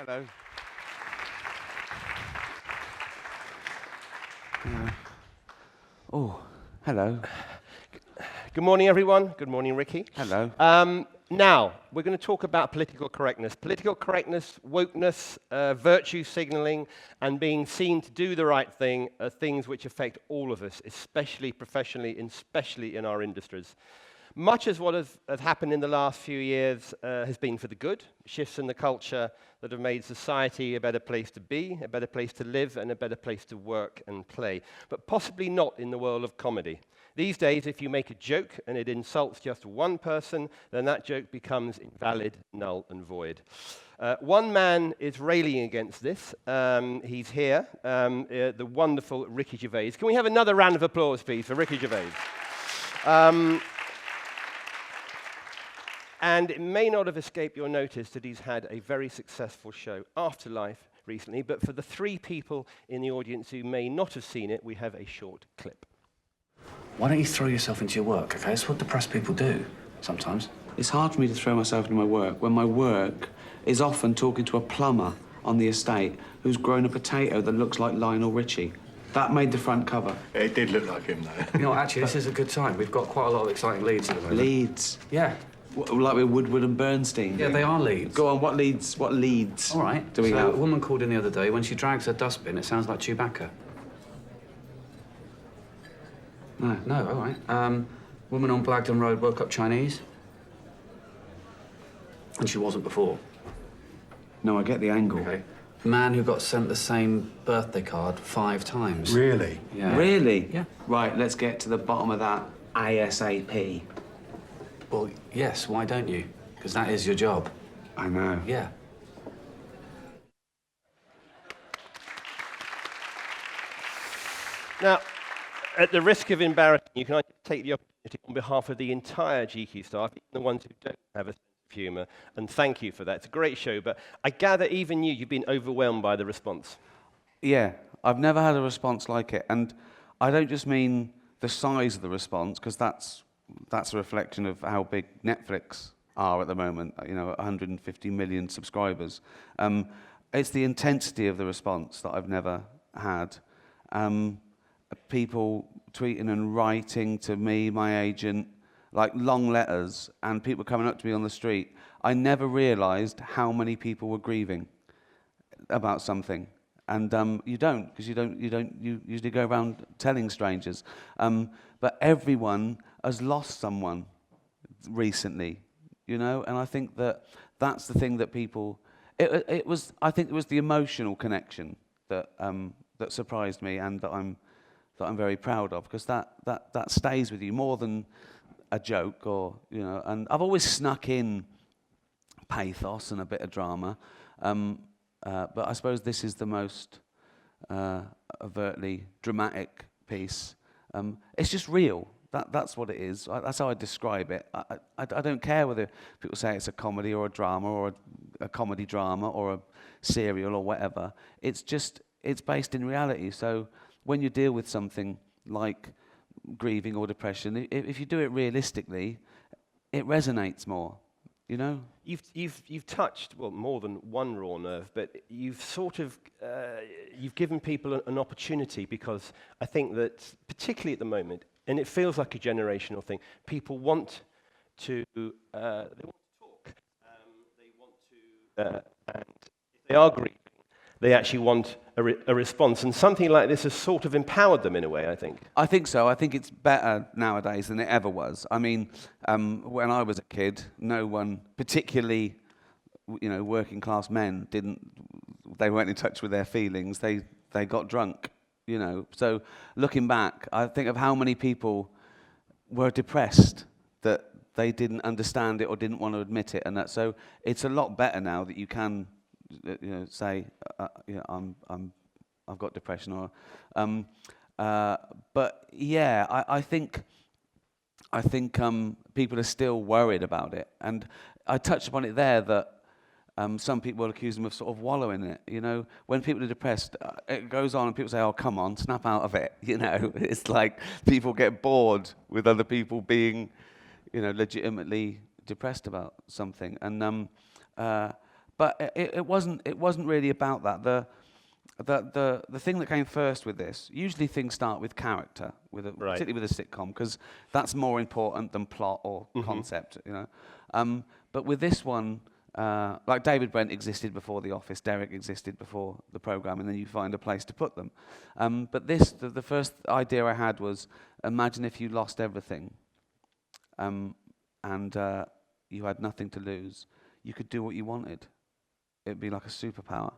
Hello. Oh, hello. Good morning, everyone. Good morning, Ricky. Hello. Now, we're going to talk about political correctness. Political correctness, wokeness, virtue signaling, and being seen to do the right thing are things which affect all of us, especially professionally and especially in our industries. Much as what has happened in the last few years has been for the good, shifts in the culture that have made society a better place to be, a better place to live, and a better place to work and play, but possibly not in the world of comedy. These days, if you make a joke and it insults just one person, then that joke becomes invalid, null, and void. One man is railing against this. He's here, the wonderful Ricky Gervais. Can we have another round of applause, please, for Ricky Gervais? And it may not have escaped your notice that he's had a very successful show, Afterlife, recently, but for the 3 people in the audience who may not have seen it, we have a short clip. Why don't you throw yourself into your work, okay? It's what depressed people do, sometimes. It's hard for me to throw myself into my work when my work is often talking to a plumber on the estate who's grown a potato that looks like Lionel Richie. That made the front cover. It did look like him, though. You know, actually, this is a good time. We've got quite a lot of exciting leads at the moment. Leeds. Yeah. Like with Woodward and Bernstein. Yeah, they are leads. Go on, what leads All right. do we have? A woman called in the other day. When she drags her dustbin, it sounds like Chewbacca. No, all right. Woman on Blagdon Road woke up Chinese. And she wasn't before. No, I get the angle. Okay. Man who got sent the same birthday card 5 times. Really? Yeah. Really? Yeah. Right, let's get to the bottom of that ASAP. Well, yes, why don't you? Because that is your job. I know. Yeah. Now, at the risk of embarrassing you, can I take the opportunity on behalf of the entire GQ staff, even the ones who don't have a sense of humour, and thank you for that. It's a great show, but I gather even you've been overwhelmed by the response. Yeah, I've never had a response like it. And I don't just mean the size of the response, because that's a reflection of how big Netflix are at the moment, 150 million subscribers. It's the intensity of the response that I've never had. People tweeting and writing to me, my agent, like long letters, and people coming up to me on the street. I never realised how many people were grieving about something. And you don't, because you usually go around telling strangers. But everyone has lost someone recently, and I think that's the thing that people. I think it was the emotional connection that surprised me, and that I'm very proud of, because that stays with you more than a joke, or And I've always snuck in pathos and a bit of drama. But I suppose this is the most overtly dramatic piece. It's just real. That's what it is. That's how I describe it. I don't care whether people say it's a comedy or a drama or a comedy drama or a serial or whatever. It's based in reality. So when you deal with something like grieving or depression, if you do it realistically, it resonates more. You've touched, well, more than one raw nerve, but you've sort of you've given people an opportunity, because I think that particularly at the moment, and it feels like a generational thing, people want to talk, they want to, and if they are grieving, they actually want a response, and something like this has sort of empowered them in a way, I think. I think so. I think it's better nowadays than it ever was. I mean, when I was a kid, no one, particularly, working class men, they weren't in touch with their feelings. They got drunk, So looking back, I think of how many people were depressed that they didn't understand it or didn't want to admit it, and that. So it's a lot better now that you can. Say, I've got depression, or, but yeah, I think people are still worried about it, and I touched upon it there that some people will accuse them of sort of wallowing in it. When people are depressed, it goes on, and people say, "Oh, come on, snap out of it." It's like people get bored with other people being, legitimately depressed about something, and. But it wasn't really about that. The thing that came first with this, usually things start with character, particularly with a sitcom, because that's more important than plot or concept, you know. But with this one, like David Brent existed before The Office, Derek existed before the program, and then you find a place to put them. But this, the first idea I had was, imagine if you lost everything, and you had nothing to lose. You could do what you wanted. It'd be like a superpower,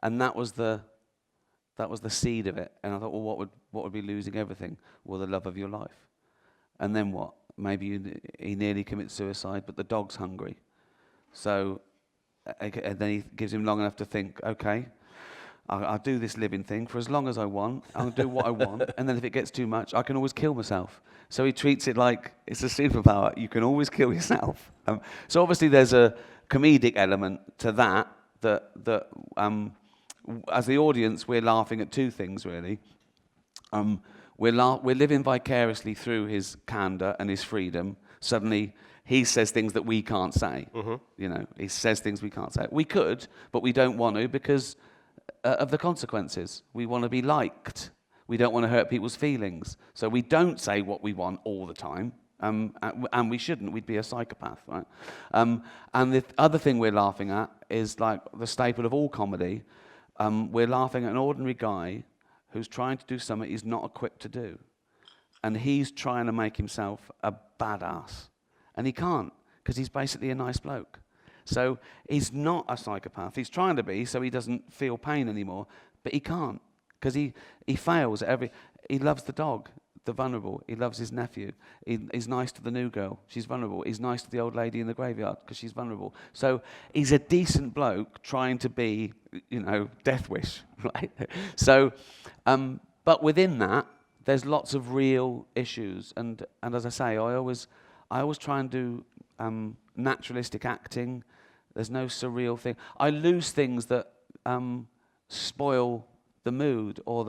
and that was the seed of it. And I thought, well, what would be losing everything? Well, the love of your life. And then what? Maybe he nearly commits suicide, but the dog's hungry. So, and then he gives him long enough to think, okay, I'll do this living thing for as long as I want. I'll do what I want. And then if it gets too much, I can always kill myself. So he treats it like it's a superpower. You can always kill yourself. So obviously there's a comedic element to that as the audience, we're laughing at two things, really. We're living vicariously through his candor and his freedom. Suddenly, he says things that we can't say. You know, he says things we can't say. We could, but we don't want to because of the consequences. We want to be liked. We don't want to hurt people's feelings. So we don't say what we want all the time. And we shouldn't. We'd be a psychopath, right? And the other thing we're laughing at is like the staple of all comedy. We're laughing at an ordinary guy who's trying to do something he's not equipped to do. And he's trying to make himself a badass. And he can't, because he's basically a nice bloke. So he's not a psychopath. He's trying to be so he doesn't feel pain anymore, but he can't, because he fails at every... He loves the dog, the vulnerable. He loves his nephew. He's nice to the new girl. She's vulnerable. He's nice to the old lady in the graveyard because she's vulnerable. So he's a decent bloke trying to be, you know, Death Wish, right? So, but within that, there's lots of real issues. And as I say, I always try and do naturalistic acting. There's no surreal thing. I lose things that spoil the mood or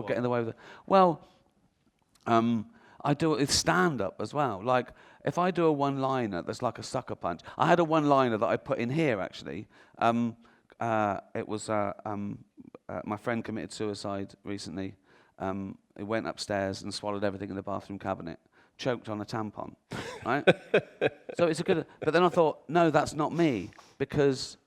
get in the way of the... Well... I do it with stand-up as well. Like, if I do a one-liner that's like a sucker punch. I had a one-liner that I put in here, actually. It was, my friend committed suicide recently. He went upstairs and swallowed everything in the bathroom cabinet. Choked on a tampon, right? So it's a good... But then I thought, no, that's not me. Because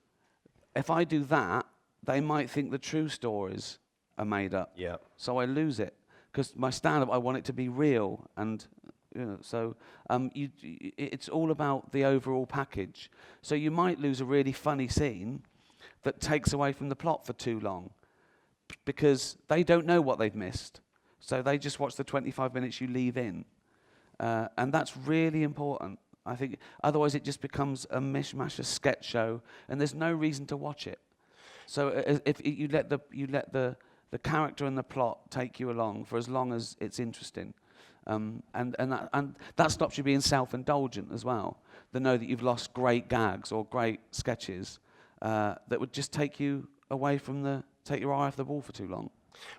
if I do that, they might think the true stories are made up. Yeah. So I lose it. Because my stand-up, I want it to be real, and you know, so it's all about the overall package. So you might lose a really funny scene that takes away from the plot for too long, because they don't know what they've missed. So they just watch the 25 minutes you leave in, and that's really important. I think otherwise it just becomes a mishmash, a sketch show, and there's no reason to watch it. So if you let the character and the plot take you along for as long as it's interesting. And that stops you being self-indulgent as well. To know that you've lost great gags or great sketches that would just take you away from take your eye off the ball for too long.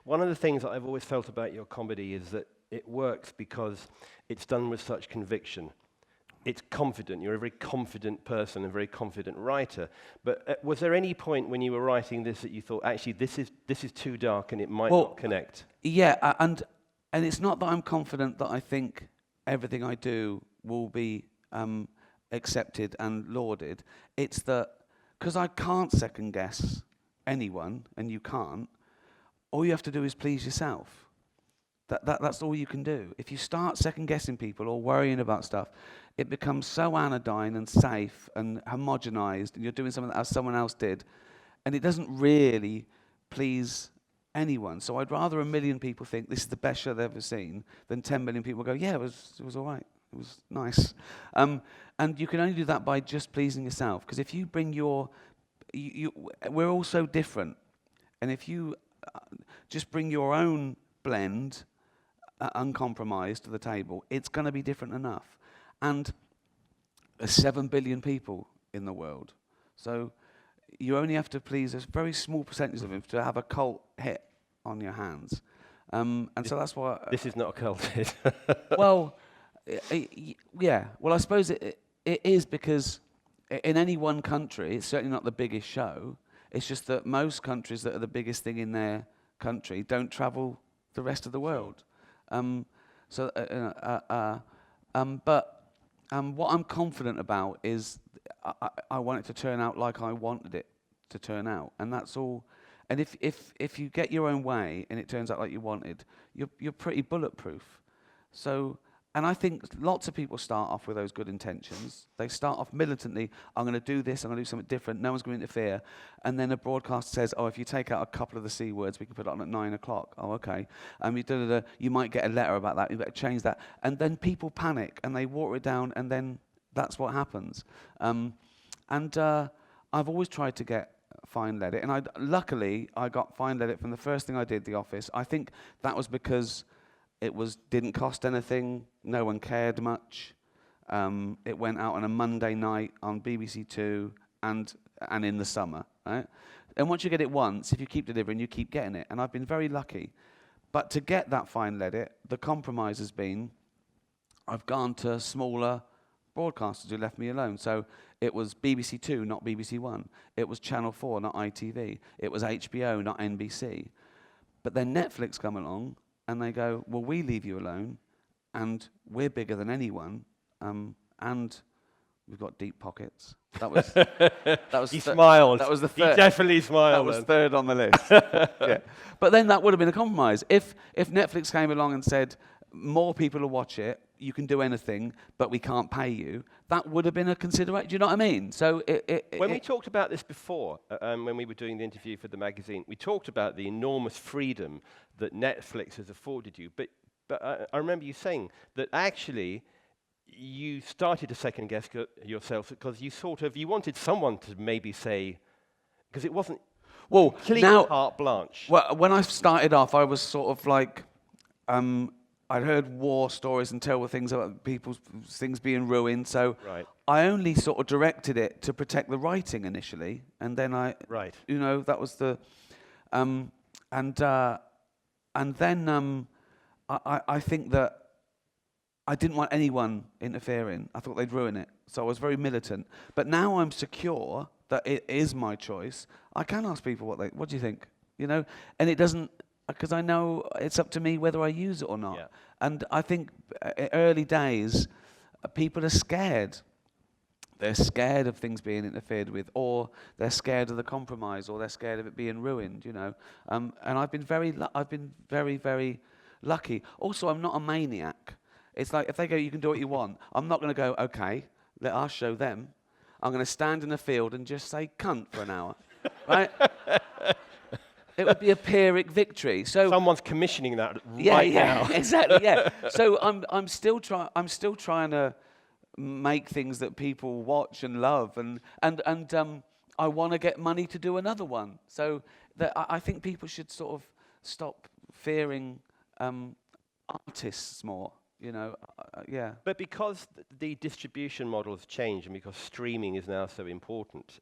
One of the things that I've always felt about your comedy is that it works because it's done with such conviction. It's confident. You're a very confident person, a very confident writer. But was there any point when you were writing this that you thought, actually, this is too dark and it might not connect? Yeah, and it's not that I'm confident that I think everything I do will be accepted and lauded. It's that because I can't second guess anyone, and you can't. All you have to do is please yourself. That's all you can do. If you start second-guessing people or worrying about stuff, it becomes so anodyne and safe and homogenized, and you're doing something that someone else did, and it doesn't really please anyone. So I'd rather 1 million people think this is the best show they've ever seen than 10 million people go, yeah, it was all right. It was nice. And you can only do that by just pleasing yourself, because if you bring we're all so different, and if you just bring your own blend uncompromised to the table, it's going to be different enough. And there's 7 billion people in the world. So you only have to please a very small percentage of them to have a cult hit on your hands. So that's why... This is not a cult hit. Well, yeah. Well, I suppose it is because in any one country, it's certainly not the biggest show. It's just that most countries that are the biggest thing in their country don't travel the rest of the world. But what I'm confident about is I want it to turn out like I wanted it to turn out, and that's all. And if you get your own way and it turns out like you wanted, you're pretty bulletproof. So, and I think lots of people start off with those good intentions. They start off militantly. I'm going to do this. I'm going to do something different. No one's going to interfere. And then a broadcaster says, "Oh, if you take out a couple of the C words, we can put it on at 9 o'clock." Oh, okay. You might get a letter about that. You better change that. And then people panic and they water it down, and then that's what happens. I've always tried to get fine edit, and luckily I got fine edit from the first thing I did, The Office. I think that was because it didn't cost anything, no one cared much. It went out on a Monday night on BBC Two and in the summer, right? And once you get it once, if you keep delivering, you keep getting it. And I've been very lucky. But to get that fine edit, the compromise has been I've gone to smaller broadcasters who left me alone. So it was BBC Two, not BBC One. It was Channel 4, not ITV. It was HBO, not NBC. But then Netflix come along and they go, well, we leave you alone, and we're bigger than anyone, and we've got deep pockets. That was He smiled. That was the third. He definitely smiled. That was third on the list. Yeah. But then that would have been a compromise. If Netflix came along and said, more people will watch it, you can do anything, but we can't pay you, that would have been a consideration. Do you know what I mean? So when we talked about this before, when we were doing the interview for the magazine, we talked about the enormous freedom that Netflix has afforded you. But I remember you saying that actually you started to second guess yourself because you wanted someone to maybe say, because it wasn't complete carte blanche. Well, when I started off, I was sort of like, I'd heard war stories and terrible things about people's things being ruined, so I only sort of directed it to protect the writing initially, and then that was the, I think that I didn't want anyone interfering. I thought they'd ruin it, so I was very militant. But now I'm secure that it is my choice. I can ask people what do you think, and it doesn't. Because I know it's up to me whether I use it or not. Yeah. And I think early days, people are scared. They're scared of things being interfered with, or they're scared of the compromise, or they're scared of it being ruined, And I've been very, very lucky. Also, I'm not a maniac. It's like if they go, you can do what you want. I'm not going to go, okay, let us show them. I'm going to stand in a field and just say cunt for an hour, right? It would be a Pyrrhic victory. So someone's commissioning that right now. Exactly. Yeah. So I'm still trying to make things that people watch and love, and I want to get money to do another one. So I think people should sort of stop fearing artists more. Yeah. But because the distribution model has changed, and because streaming is now so important,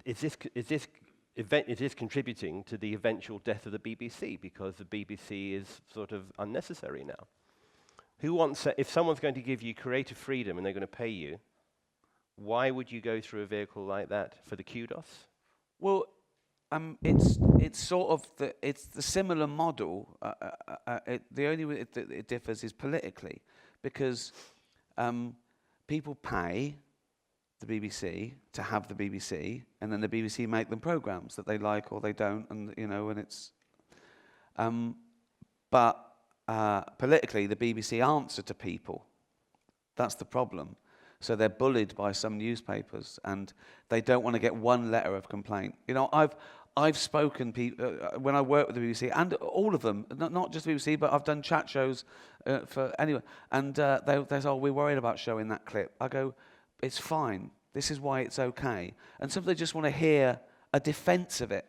is this contributing to the eventual death of the BBC, because the BBC is sort of unnecessary now? If someone's going to give you creative freedom and they're going to pay you, why would you go through a vehicle like that for the kudos? Well, it's sort of it's the similar model. The only way it differs is politically, because people pay the BBC to have the BBC, and then the BBC make them programs that they like or they don't, and and it's. But politically, the BBC answer to people. That's the problem. So they're bullied by some newspapers, and they don't want to get one letter of complaint. I've spoken when I work with the BBC, and all of them, not just the BBC, but I've done chat shows for anyway, and they say, "Oh, we're worried about showing that clip." I go, it's fine. This is why it's okay. And some they just want to hear a defense of it.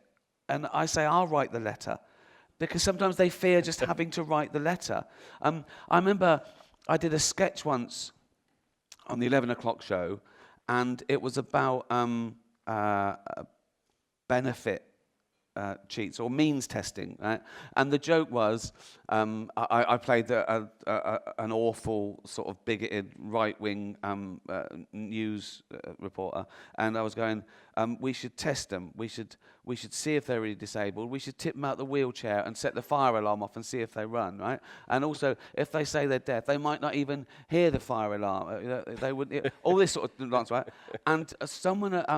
And I say, I'll write the letter. Because sometimes they fear just having to write the letter. I remember I did a sketch once on the 11 o'clock show, and it was about a benefit cheats or means testing, right? And the joke was, I played an awful sort of bigoted right-wing news reporter, and I was going, we should test them. We should see if they're really disabled. We should tip them out the wheelchair and set the fire alarm off and see if they run, right? And also, if they say they're deaf, they might not even hear the fire alarm. They would all this sort of nonsense, right? And someone at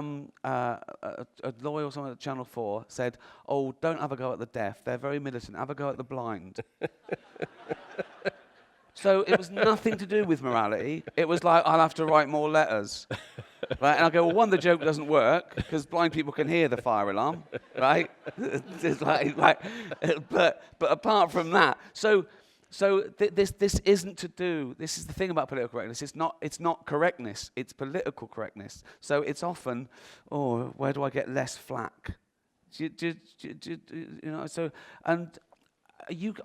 a lawyer or someone at Channel 4 said, "Oh, don't have a go at the deaf. They're very militant. Have a go at the blind." So it was nothing to do with morality. It was like, I'll have to write more letters. Right? And I go, well, one, the joke doesn't work, because blind people can hear the fire alarm, right? It's but apart from that, this isn't to do, this is the thing about political correctness, it's not correctness, it's political correctness. So it's often, oh, where do I get less flack? You know, so, and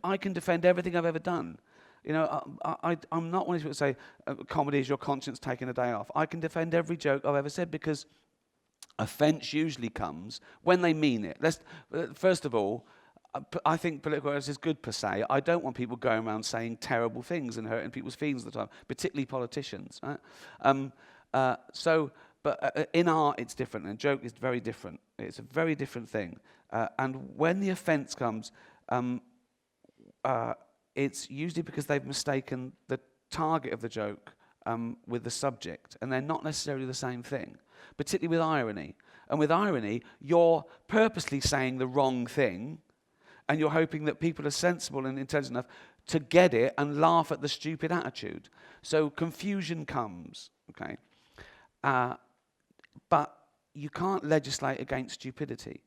I can defend everything I've ever done. You know, I'm not one of these people that say, comedy is your conscience taking a day off. I can defend every joke I've ever said, because offence usually comes when they mean it. First of all, I think political correctness is good per se. I don't want people going around saying terrible things and hurting people's feelings all the time, particularly politicians. Right? But in art, it's different, and joke is very different. It's a very different thing. And when the offence comes, it's usually because they've mistaken the target of the joke with the subject, and they're not necessarily the same thing, particularly with irony. And with irony, you're purposely saying the wrong thing, and you're hoping that people are sensible and intelligent enough to get it and laugh at the stupid attitude. So confusion comes, okay? But you can't legislate against stupidity.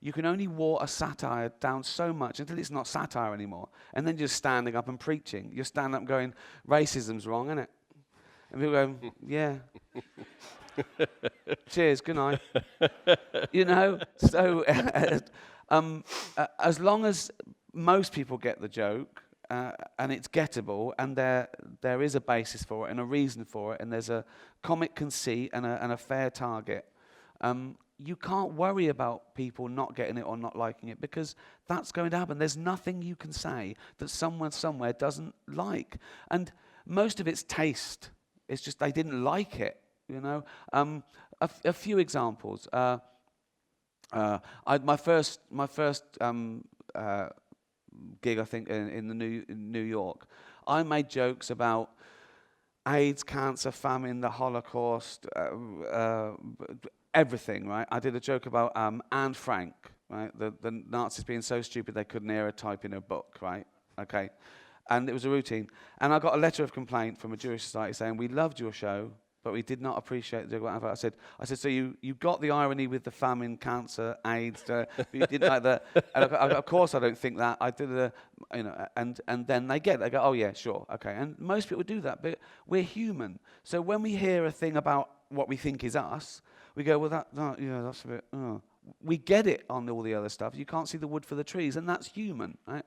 You can only water a satire down so much until it's not satire anymore. And then you're standing up and preaching. You're standing up and going, racism's wrong, isn't it? And people go, yeah. Cheers, good night. You know? So as long as most people get the joke, and it's gettable, and there is a basis for it and a reason for it, and there's a comic conceit and a fair target, you can't worry about people not getting it or not liking it, because that's going to happen. There's nothing you can say that someone somewhere doesn't like. And most of it's taste. It's just they didn't like it, you know. A few examples. My first gig, I think, in New York, I made jokes about AIDS, cancer, famine, the Holocaust, everything, right? I did a joke about Anne Frank, right? The Nazis being so stupid they couldn't hear her type in a book, right? Okay. And it was a routine. And I got a letter of complaint from a Jewish society saying, we loved your show, but we did not appreciate the joke. I said, so you got the irony with the famine, cancer, AIDS, but you didn't like that. And of course I don't think that. I did and then they go, oh yeah, sure, okay. And most people do that, but we're human. So when we hear a thing about what we think is us, we go, well, that's a bit, we get it on all the other stuff. You can't see the wood for the trees, and that's human, right?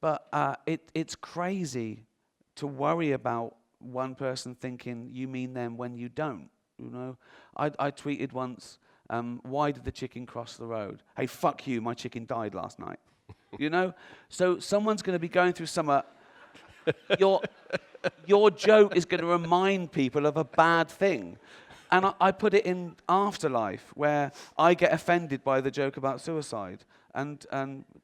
But it's crazy to worry about one person thinking you mean them when you don't, you know? I tweeted once, why did the chicken cross the road? Hey, fuck you, my chicken died last night. You know? So someone's going to be going through your joke is going to remind people of a bad thing. And I put it in Afterlife, where I get offended by the joke about suicide. And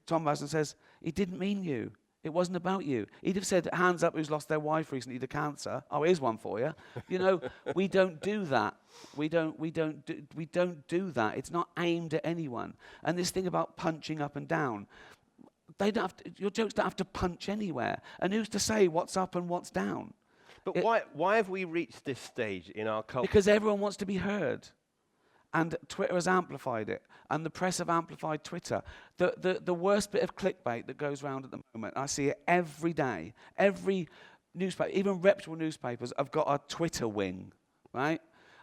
Tom Mason says, he didn't mean you. It wasn't about you. He'd have said, hands up who's lost their wife recently to cancer. Oh, here's one for you. You know, we don't do that. We don't do that. It's not aimed at anyone. And this thing about punching up and down, they don't have to, your jokes don't have to punch anywhere. And who's to say what's up and what's down? But why have we reached this stage in our culture? Because everyone wants to be heard. And Twitter has amplified it. And the press have amplified Twitter. The worst bit of clickbait that goes around at the moment, I see it every day. Every newspaper, even reputable newspapers, have got a Twitter wing, right?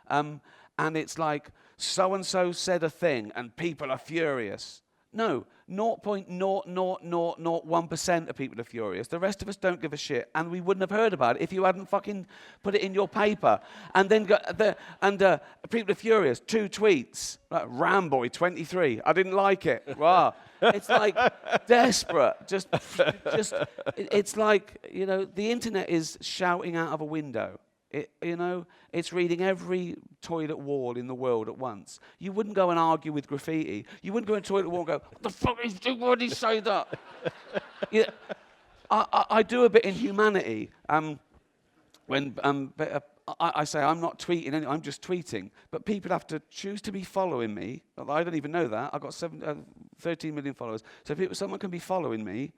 And it's like, so-and-so said a thing, and people are furious. No, 0.00001% of people are furious. The rest of us don't give a shit, and we wouldn't have heard about it if you hadn't fucking put it in your paper. And then people are furious. 2 tweets. Like, Ramboy 23. I didn't like it. Rah. It's like desperate. It's like, you know, the internet is shouting out of a window. It's reading every toilet wall in the world at once. You wouldn't go and argue with graffiti. You wouldn't go in a toilet wall and go, what the fuck is he, why did he say that? Yeah, I do a bit in humanity. I say I'm not tweeting, I'm just tweeting. But people have to choose to be following me. I don't even know that. I've got 13 million followers. So someone can be following me,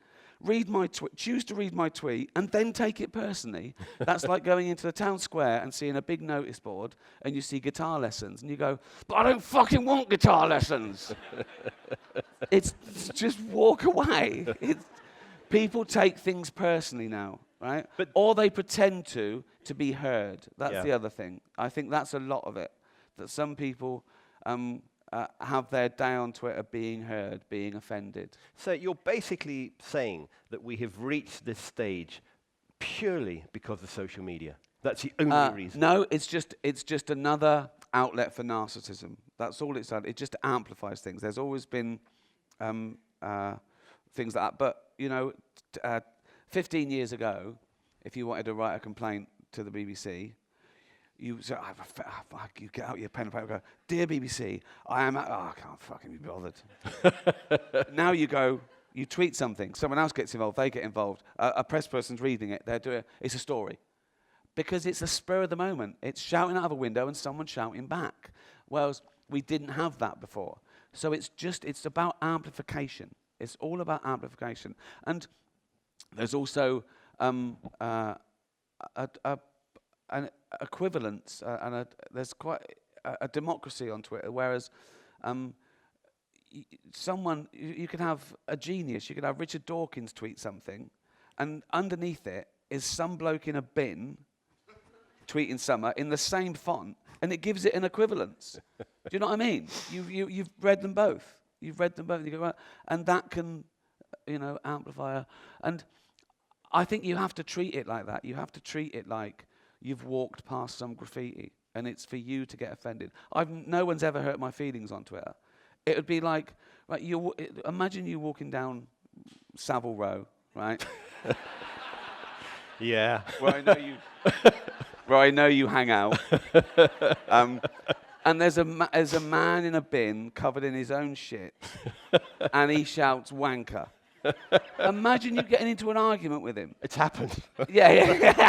choose to read my tweet, and then take it personally. That's like going into the town square and seeing a big notice board, and you see guitar lessons, and you go, but I don't fucking want guitar lessons. It's just walk away. People take things personally now, right? Or they pretend to be heard. That's the other thing. I think that's a lot of it, that some people have their day on Twitter being heard, being offended. So you're basically saying that we have reached this stage purely because of social media. That's the only reason. No, it's just another outlet for narcissism. That's all it's done. It just amplifies things. There's always been things like that. But, 15 years ago, if you wanted to write a complaint to the BBC, you say, you get out your pen and paper and go, dear BBC, I can't fucking be bothered. Now you tweet something, someone else gets involved, they get involved, a press person's reading it, it's a story. Because it's a spur of the moment. It's shouting out of a window and someone shouting back. Whereas we didn't have that before. So it's about amplification. It's all about amplification. And there's also an equivalence, there's quite a democracy on Twitter, whereas you could have a genius, you could have Richard Dawkins tweet something, and underneath it is some bloke in a bin tweeting summer in the same font, and it gives it an equivalence. Do you know what I mean? You've read them both. You've read them both, and you go, well, and that can, amplify. And I think you have to treat it like that. You have to treat it like you've walked past some graffiti, and it's for you to get offended. No one's ever hurt my feelings on Twitter. It would be like, right, imagine you walking down Savile Row, right? Yeah. Where I know you hang out. And there's a man in a bin covered in his own shit, and he shouts wanker. Imagine you getting into an argument with him. It's happened. Yeah.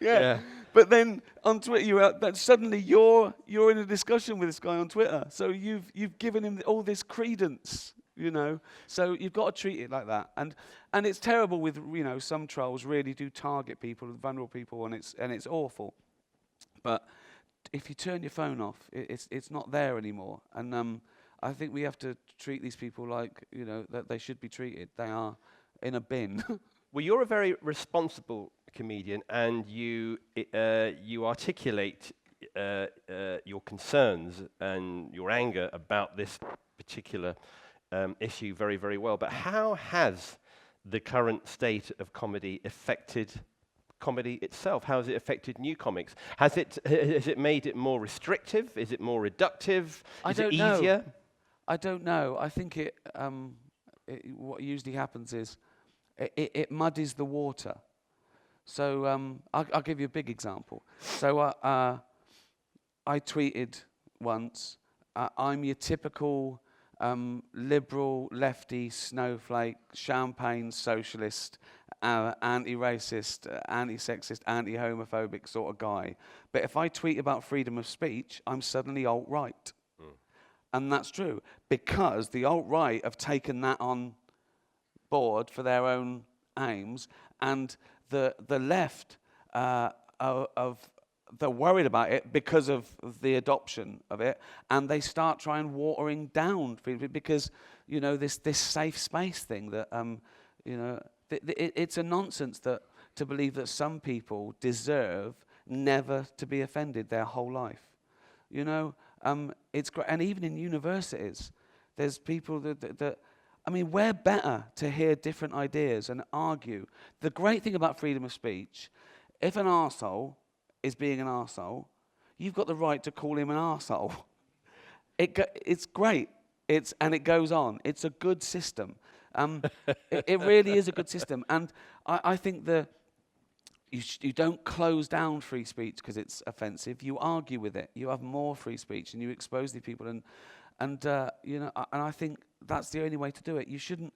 Yeah. But then on Twitter, suddenly you're in a discussion with this guy on Twitter. So you've given him all this credence, So you've got to treat it like that. And it's terrible with some trolls really do target people, vulnerable people, and it's awful. But if you turn your phone off, it's not there anymore. And I think we have to treat these people like that they should be treated. They are in a bin. Well, you're a very responsible comedian, and you articulate your concerns and your anger about this particular issue very, very well. But how has the current state of comedy affected comedy itself? How has it affected new comics? Has it made it more restrictive? Is it more reductive? Is it easier? I don't know. I think what usually happens is it muddies the water. So I'll give you a big example. So I tweeted once, I'm your typical liberal, lefty, snowflake, champagne socialist, anti-racist, anti-sexist, anti-homophobic sort of guy. But if I tweet about freedom of speech, I'm suddenly alt-right. And that's true, because the alt-right have taken that on board for their own aims, and the left they're worried about it because of the adoption of it, and they start trying watering down freedom because this safe space thing that it's a nonsense to believe that some people deserve never to be offended their whole life. You know, it's great. And even in universities, there's people that I mean, we're better to hear different ideas and argue. The great thing about freedom of speech, if an arsehole is being an arsehole, you've got the right to call him an arsehole. It's great. And it goes on. It's a good system. It really is a good system. And I think you don't close down free speech because it's offensive. You argue with it. You have more free speech, and you expose the people. And you know, and I think that's the only way to do it. You shouldn't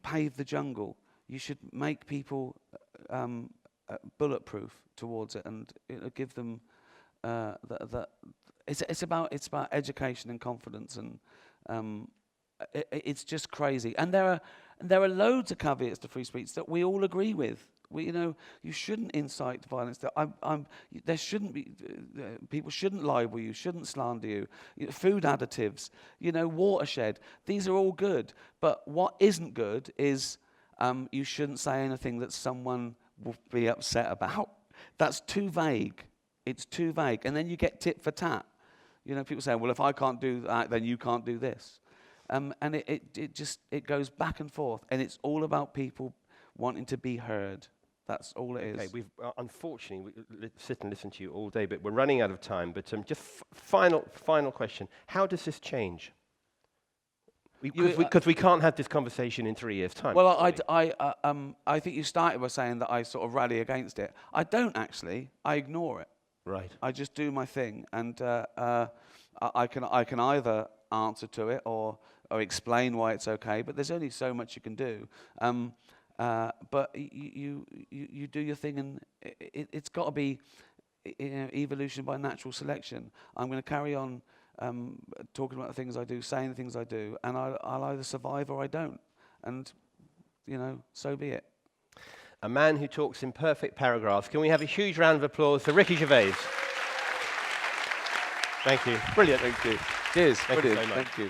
pave the jungle. You should make people bulletproof towards it, and give them It's about education and confidence, and it's just crazy. And there are loads of caveats to free speech that we all agree with. You shouldn't incite violence. There shouldn't be. People shouldn't libel you. Shouldn't slander you. Food additives. Watershed. These are all good. But what isn't good is you shouldn't say anything that someone will be upset about. That's too vague. It's too vague, and then you get tit for tat. People saying, well, if I can't do that, then you can't do this. And it goes back and forth, and it's all about people wanting to be heard. That's all it is. Okay, we've unfortunately we sit and listen to you all day, but we're running out of time. But just final question: how does this change? Because we can't have this conversation in 3 years' time. Well, I think you started by saying that I sort of rally against it. I don't actually. I ignore it. Right. I just do my thing, and I can either answer to it or explain why it's okay. But there's only so much you can do. But you do your thing, and it's got to be evolution by natural selection. I'm going to carry on talking about the things I do, saying the things I do, and I'll either survive or I don't. And so be it. A man who talks in perfect paragraphs. Can we have a huge round of applause for Ricky Gervais? Thank you. Brilliant. Thank you. Cheers. Thank you so much. Thank you.